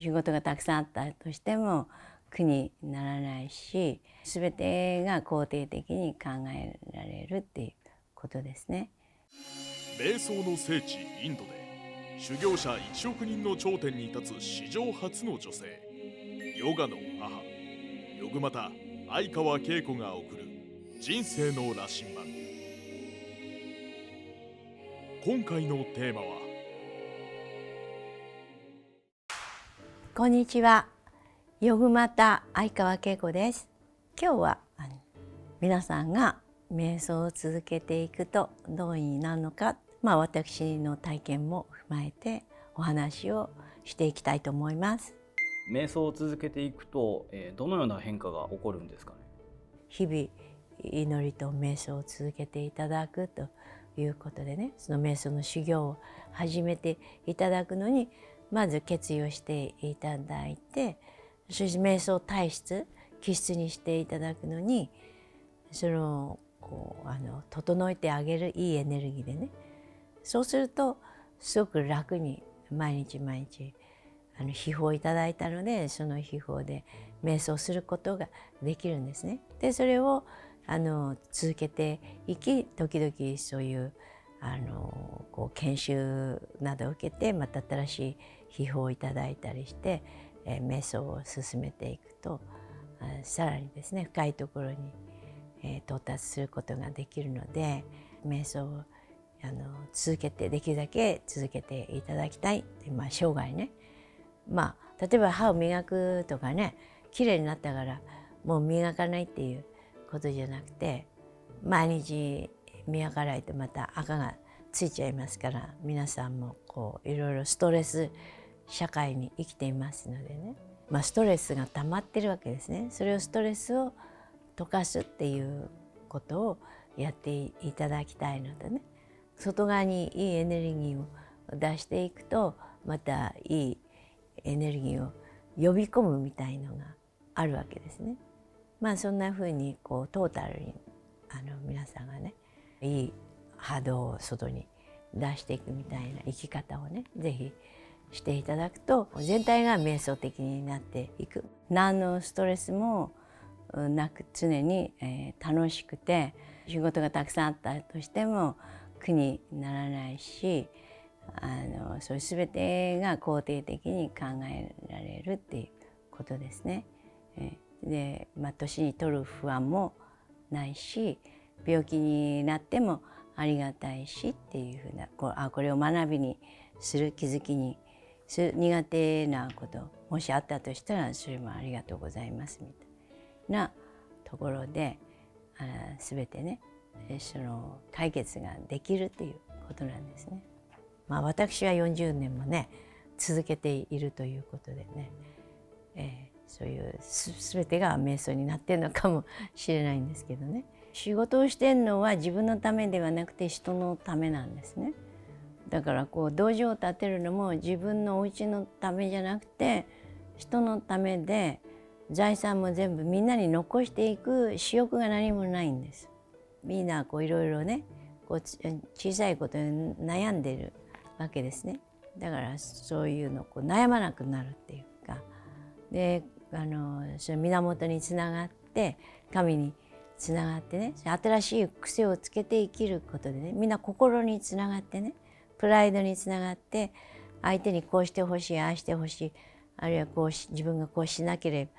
仕事がたくさんあったとしても苦にならないし、全てが肯定的に考えられるっていうことですね。瞑想の聖地インドで修行者1億人の頂点に立つ史上初の女性、ヨガの母ヨグマタ相川恵子が送る人生の羅針盤。今回のテーマは、こんにちは、ヨグマタ相川恵子です。今日は皆さんが瞑想を続けていくとどうになるのか、私の体験も踏まえてお話をしていきたいと思います。瞑想を続けていくと、どのような変化が起こるんですかね。日々祈りと瞑想を続けていただくということでね、その瞑想の修行を始めていただくのにまず決意をしていただいて、そして瞑想体質気質にしていただくのに、その整えてあげるいいエネルギーでね、そうするとすごく楽に毎日毎日秘宝をいただいたので、その秘宝で瞑想することができるんですね。でそれを続けていき、時々そういう研修などを受けてまた新しい秘宝をいただいたりして、瞑想を進めていくとさらにですね深いところに、到達することができるので、瞑想を続けてできるだけ続けていただきたい。生涯ね、例えば歯を磨くとかね、きれいになったからもう磨かないっていうことじゃなくて、毎日磨かないとまた赤がついちゃいますから、皆さんもいろいろストレス社会に生きていますのでね、ストレスが溜まってるわけですね。それをストレスを溶かすっていうことをやっていただきたいのでね、外側にいいエネルギーを出していくとまたいいエネルギーを呼び込むみたいのがあるわけですね。そんな風にトータルに皆さんがね、いい波動を外に出していくみたいな生き方をね、ぜひしていただくと全体が瞑想的になっていく。何のストレスもなく常に、楽しくて、仕事がたくさんあったとしても苦にならないし、そういう全てが肯定的に考えられるっていうことですね。で、年に取る不安もないし、病気になってもありがたいしっていうふうな、これを学びにする、気づきにする、苦手なこともしあったとしたらそれもありがとうございますみたいなところで、全てねその解決ができるっていうことなんですね。私は40年もね続けているということでね、そういう全てが瞑想になってるのかもしれないんですけどね。仕事をしてるのは自分のためではなくて人のためなんですね。だから道場を建てるのも自分のお家のためじゃなくて人のためで、財産も全部みんなに残していく私欲が何もないんです。みんないろいろね小さいことに悩んでるわけですね。だからそういうの悩まなくなるっていうか、でその源につながって神につながってね、新しい癖をつけて生きることでね、みんな心につながってね、プライドにつながって相手にこうしてほしい、ああしてほしい、あるいは自分がこうしなけれ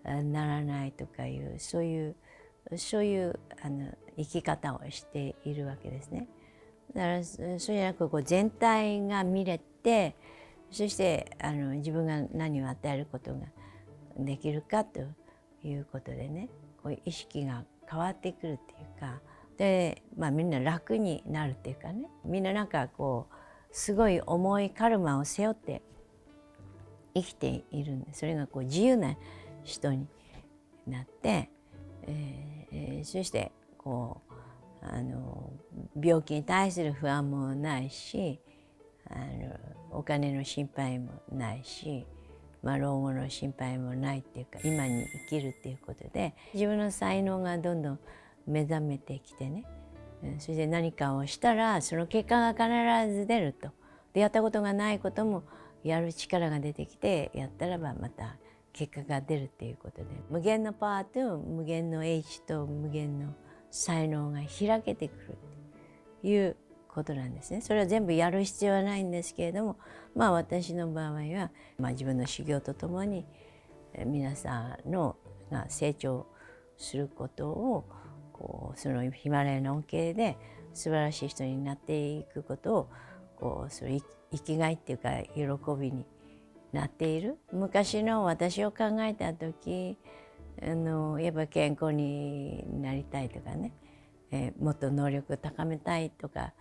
ばならないとかいう、そういう生き方をしているわけですね。だからそうじゃなく全体が見れて、そして自分が何を与えることができるかということでね、意識が変わってくるっていうか、で、みんな楽になるっていうかね、みんなすごい重いカルマを背負って生きているんで、それが自由な人になって、そして病気に対する不安もないし、お金の心配もないし、老後の心配もないっていうか、今に生きるっていうことで自分の才能がどんどん目覚めてきてね、それで何かをしたらその結果が必ず出ると。でやったことがないこともやる力が出てきてやったらばまた結果が出るっていうことで、無限のパワーと無限の英知と無限の才能が開けてくるっていうことなんですね。それは全部やる必要はないんですけれども、私の場合は、自分の修行とともに皆さんのが成長することをそのヒマラヤの恩恵で素晴らしい人になっていくことをそれ生きがいっていうか喜びになっている。昔の私を考えた時やっぱ健康になりたいとかね、もっと能力を高めたいとか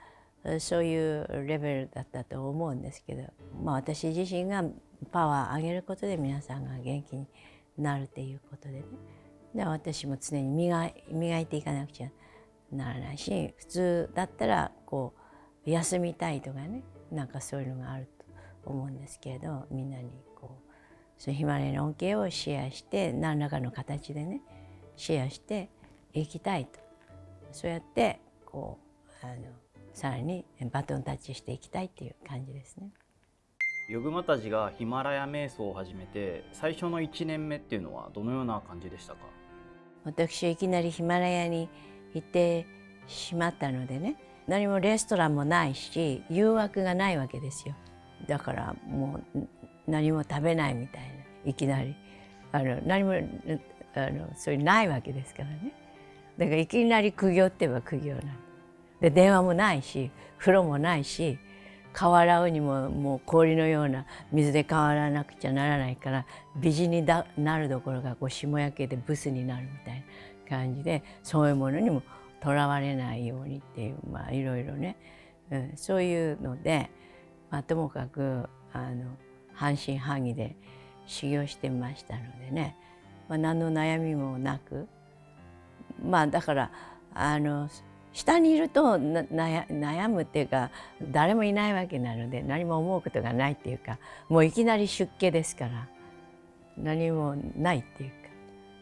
そういうレベルだったと思うんですけど、私自身がパワーを上げることで皆さんが元気になるっていうことでね、で私も常に磨いていかなくちゃならないし、普通だったら休みたいとかね、なんかそういうのがあると思うんですけれど、みんなにそのヒマラヤの恩恵をシェアして何らかの形でねシェアしていきたいと、そうやってさらにバトンタッチしていきたいっていう感じですね。ヨグマたちがヒマラヤ瞑想を始めて最初の1年目っていうのはどのような感じでしたか？私はいきなりヒマラヤに行ってしまったのでね、何もレストランもないし誘惑がないわけですよ。だからもう何も食べないみたいな、いきなり何もそれないわけですからね。だからいきなり苦行って言えば苦行なんで、電話もないし風呂もないし、顔洗うにももう氷のような水で顔洗わなくちゃならないから、美人になるどころか霜焼けでブスになるみたいな感じで、そういうものにもとらわれないようにっていう、いろいろね、そういうので、ともかく半信半疑で修行してましたのでね、何の悩みもなく、だから下にいると悩むっていうか、誰もいないわけなので何も思うことがないっていうか、もういきなり出家ですから何もないっていうか、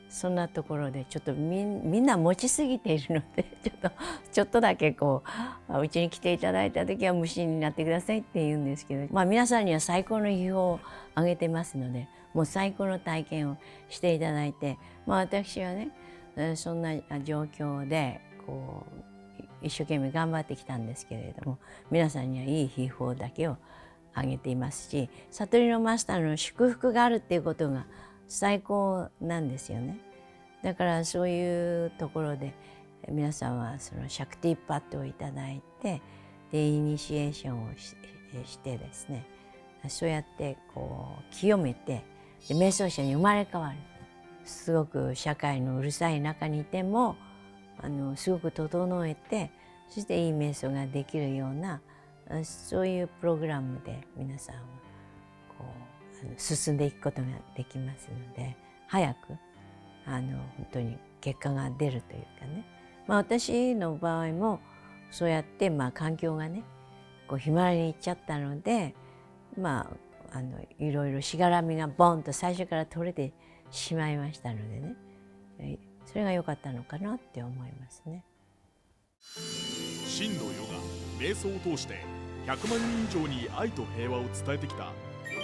そんなところでちょっとみんな持ちすぎているのでちょっとだけうちに来ていただいた時は無心になってくださいって言うんですけど、皆さんには最高の秘宝をあげてますので、もう最高の体験をしていただいて、私はねそんな状況で一生懸命頑張ってきたんですけれども、皆さんにはいい秘宝だけをあげていますし、悟りのマスターの祝福があるっていうことが最高なんですよね。だからそういうところで皆さんはそのシャクティパッドをいただいて、でイニシエーションをしてですね、そうやって清めて、で瞑想者に生まれ変わる。すごく社会のうるさい中にいてもすごく整えて、そしていい瞑想ができるようなそういうプログラムで皆さんは進んでいくことができますので、早く本当に結果が出るというかね、私の場合もそうやって環境がねヒマラヤに行っちゃったので、いろいろしがらみがボンと最初から取れてしまいましたのでね、それが良かったのかなって思いますね。真のヨガ、瞑想を通して100万人以上に愛と平和を伝えてきたヨ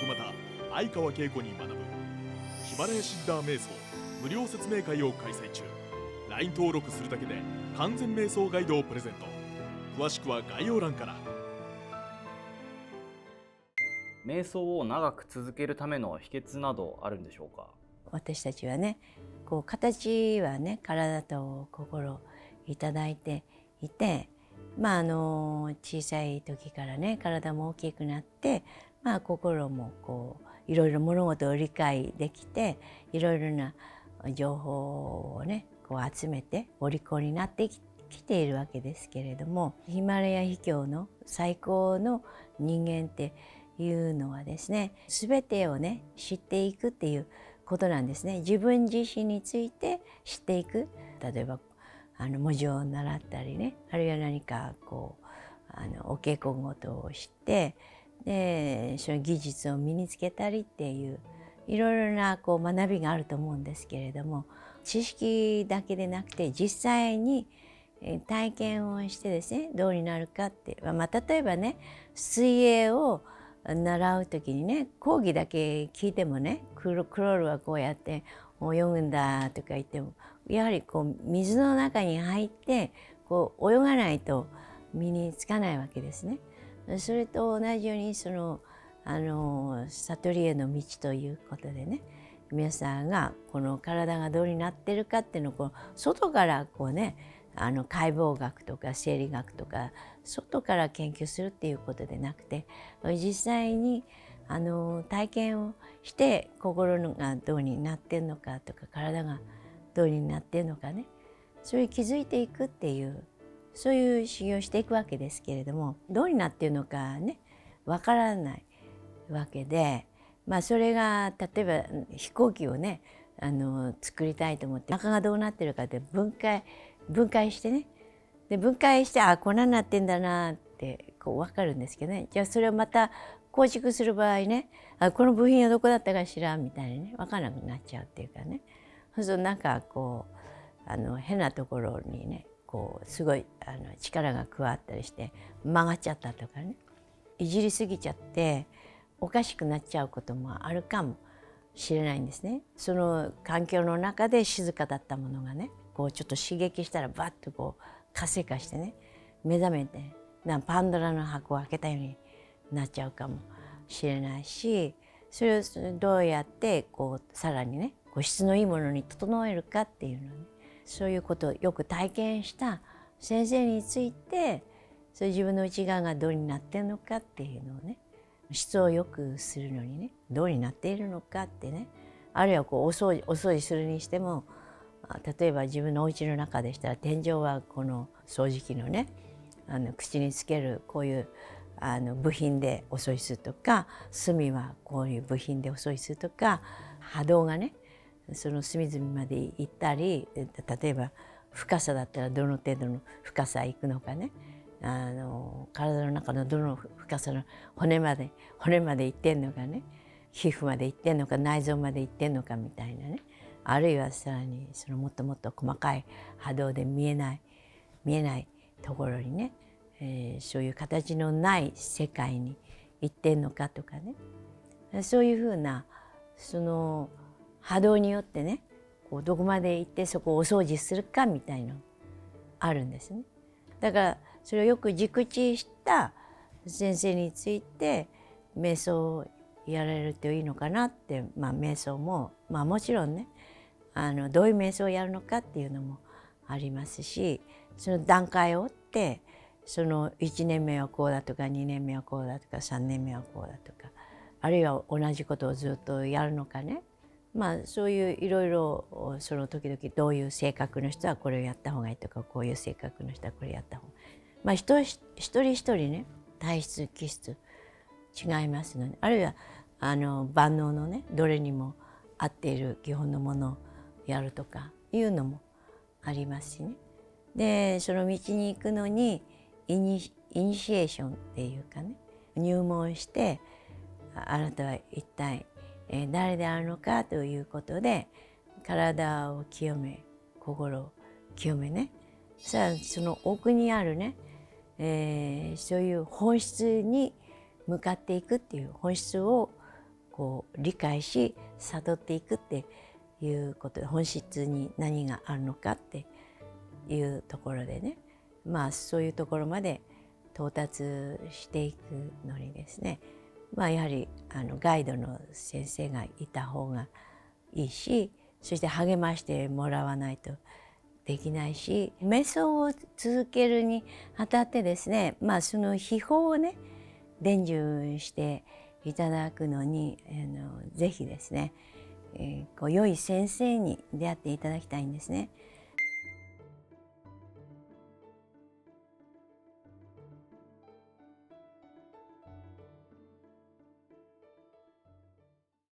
グマタ相川恵子に学ぶヒマラヤシッダー瞑想無料説明会を開催中。 LINE 登録するだけで完全瞑想ガイドをプレゼント。詳しくは概要欄から。瞑想を長く続けるための秘訣などあるんでしょうか？私たちはね形はね体と心いただいていて、小さい時からね体も大きくなって、心もいろいろ物事を理解できて、いろいろな情報をね集めてお利口になってきているわけですけれども、ヒマラヤ秘境の最高の人間っていうのはですね、全てをね知っていくっていうことなんですね。自分自身について知っていく。例えば文字を習ったりね、あるいは何かお稽古事を知って、でその技術を身につけたりっていういろいろな学びがあると思うんですけれども、知識だけでなくて実際に体験をしてですね、どうになるかって、例えばね水泳を習う時にね、講義だけ聞いてもね、クロールはこうやって泳ぐんだとか言っても、やはりこう水の中に入ってこう泳がないと身につかないわけですね。それと同じように悟りへの道ということでね、皆さんがこの体がどうになってるかっていうのをこう外からこうね、解剖学とか生理学とか外から研究するっていうことでなくて、実際に体験をして心がどうになってんのかとか体がどうになってんのかね、それに気づいていくっていう、そういう修行をしていくわけですけれども、どうになってるのかねわからないわけで、それが例えば飛行機をね作りたいと思って中がどうなってるかって分解してね、で分解してこんなになってんだなってこう分かるんですけどね、じゃあそれをまた構築する場合ね、この部品はどこだったかしらみたいにね分からなくなっちゃうっていうかね、そうするとなんかこう変なところにねこうすごい力が加わったりして曲がっちゃったとかね、いじりすぎちゃっておかしくなっちゃうこともあるかもしれないんですね。その環境の中で静かだったものがね、こうちょっと刺激したらバッとこう活性化してね、目覚めてパンドラの箱を開けたようになっちゃうかもしれないし、それをどうやってこうさらにねこう質のいいものに整えるかっていうのね、そういうことをよく体験した先生について、そういう自分の内側がどうになってるのかっていうのをね、質を良くするのにねどうになっているのかってね、あるいはこうお掃除するにしても、例えば自分のお家の中でしたら天井はこの掃除機のね口につけるこういう部品でお掃除するとか、隅はこういう部品でお掃除するとか、波動がねその隅々まで行ったり、例えば深さだったらどの程度の深さ行くのかね、体の中のどの深さの骨まで行ってんのかね、皮膚まで行ってんのか内臓まで行ってんのかみたいなね、あるいはさらにそのもっともっと細かい波動で見えないところにね、そういう形のない世界に行ってんのかとかね、そういうふうなその波動によってねこうどこまで行ってそこをお掃除するかみたいのあるんですね。だからそれをよく熟知した先生について瞑想をやられるといいのかなって、瞑想も、もちろんねどういう瞑想をやるのかっていうのもありますし、その段階を追ってその1年目はこうだとか2年目はこうだとか3年目はこうだとか、あるいは同じことをずっとやるのかね、そういういろいろその時々どういう性格の人はこれをやった方がいいとか、こういう性格の人はこれやった方がいい、一人一人ね体質気質違いますので、あるいは万能のねどれにも合っている基本のものをやるとかいうのもありますしね。でその道に行くのにイニシエーションっていうかね、入門してあなたは一体誰であるのかということで体を清め心を清めね、さあその奥にあるね、そういう本質に向かっていくっていう、本質をこう理解し悟っていくっていうことで、本質に何があるのかっていうところでね、そういうところまで到達していくのにですね、やはりガイドの先生がいた方がいいし、そして励ましてもらわないとできないし、瞑想を続けるにあたってですね、その秘法をね伝授していただくのにぜひですね、良い先生に出会っていただきたいんですね。